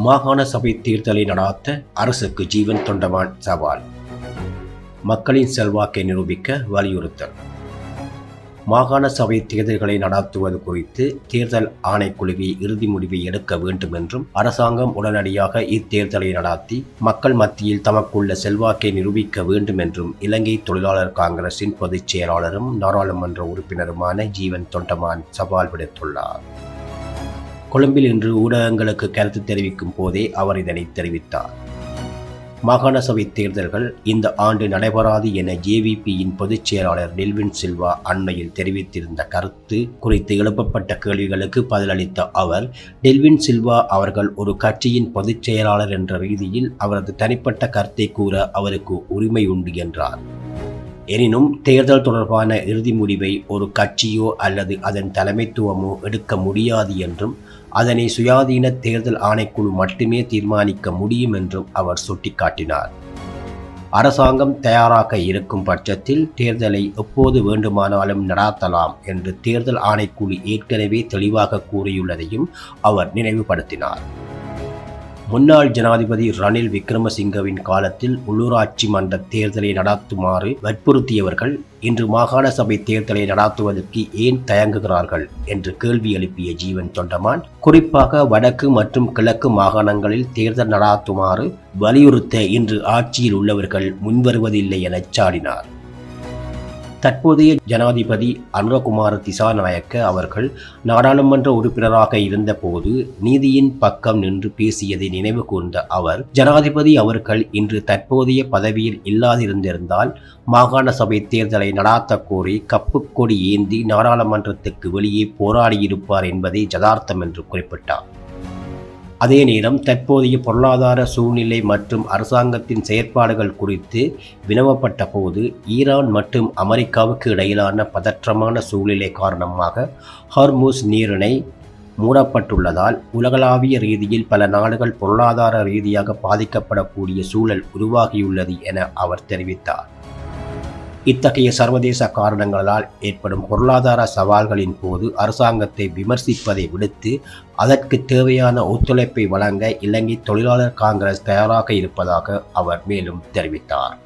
மாகாண சபை தேர்தலை நடாத்த அரசுக்கு ஜீவன் தொண்டமான் சவால். மக்களின் செல்வாக்கை நிரூபிக்க வலியுறுத்தல். மாகாண சபை தேர்தல்களை நடாத்துவது குறித்து தேர்தல் ஆணைக்குழுவை இறுதி முடிவை எடுக்க வேண்டும் என்றும் அரசாங்கம் உடனடியாக இத்தேர்தலை நடாத்தி மக்கள் மத்தியில் தமக்குள்ள செல்வாக்கை நிரூபிக்க வேண்டும் என்றும் இலங்கை தொழிலாளர் காங்கிரசின் பொதுச் செயலாளரும் நாடாளுமன்ற உறுப்பினருமான ஜீவன் தொண்டமான் சவால் விடுத்துள்ளார். கொழும்பில் இன்று ஊடகங்களுக்கு கருத்து தெரிவிக்கும் போதே அவர் இதனை தெரிவித்தார். மாகாண சபை தேர்தல்கள் இந்த ஆண்டு நடைபெறாது என ஜேவிபியின் பொதுச் செயலாளர் டெல்வின் சில்வா அண்மையில் தெரிவித்திருந்த கருத்து குறித்து எழுப்பப்பட்ட கேள்விகளுக்கு பதிலளித்த அவர், டெல்வின் சில்வா அவர்கள் ஒரு கட்சியின் பொதுச் செயலாளர் என்ற ரீதியில் அவரது தனிப்பட்ட கருத்தை கூற அவருக்கு உரிமை உண்டு என்றார். எனினும் தேர்தல் தொடர்பான இறுதி முடிவை ஒரு கட்சியோ அல்லது அதன் தலைமைத்துவமோ எடுக்க முடியாது என்றும் அதனை சுயாதீன தேர்தல் ஆணைக்குழு மட்டுமே தீர்மானிக்க முடியும் என்றும் அவர் சுட்டிக்காட்டினார். அரசாங்கம் தயாராக இருக்கும் பட்சத்தில் தேர்தலை எப்போது வேண்டுமானாலும் நடாத்தலாம் என்று தேர்தல் ஆணைக்குழு ஏற்கனவே தெளிவாக கூறியுள்ளதையும் அவர் நினைவுபடுத்தினார். முன்னாள் ஜனாதிபதி ரணில் விக்ரமசிங்கவின் காலத்தில் உள்ளூராட்சி மன்ற தேர்தலை நடாத்துமாறு வற்புறுத்தியவர்கள் இன்று மாகாண சபை தேர்தலை நடாத்துவதற்கு ஏன் தயங்குகிறார்கள் என்று கேள்வி எழுப்பிய ஜீவன் தொண்டமான், குறிப்பாக வடக்கு மற்றும் கிழக்கு மாகாணங்களில் தேர்தல் நடாத்துமாறு வலியுறுத்த இன்று ஆட்சியில் உள்ளவர்கள் முன்வருவதில்லை என சாடினார். தற்போதைய ஜனாதிபதி அனுரகுமார திசாநாயக்க அவர்கள் நாடாளுமன்ற உறுப்பினராக இருந்தபோது நீதியின் பக்கம் நின்று பேசியதை நினைவு கூர்ந்த அவர், ஜனாதிபதி அவர்கள் இன்று தற்போதைய பதவியில் இல்லாதிருந்திருந்தால் மாகாண சபை தேர்தலை நடாத்த கோரி கப்புக்கொடி ஏந்தி நாடாளுமன்றத்துக்கு வெளியே போராடியிருப்பார் என்பதே யதார்த்தம் என்று குறிப்பிட்டார். அதே நேரம் தற்போதைய பொருளாதார சூழ்நிலை மற்றும் அரசாங்கத்தின் செயற்பாடுகள் குறித்து வினவப்பட்ட போது, ஈரான் மற்றும் அமெரிக்காவுக்கு இடையிலான பதற்றமான சூழ்நிலை காரணமாக ஹார்முஸ் நீரிணை மூடப்பட்டுள்ளதால் உலகளாவிய ரீதியில் பல நாடுகள் பொருளாதார ரீதியாக பாதிக்கப்படக்கூடிய சூழல் உருவாகியுள்ளது என அவர் தெரிவித்தார். இத்தகைய சர்வதேச காரணங்களால் ஏற்படும் பொருளாதார சவால்களின் போது அரசாங்கத்தை விமர்சிப்பதை விடுத்து அதற்கு தேவையான ஒத்துழைப்பை வழங்க இலங்கை தொழிலாளர் காங்கிரஸ் தயாராக இருப்பதாக அவர் மேலும் தெரிவித்தார்.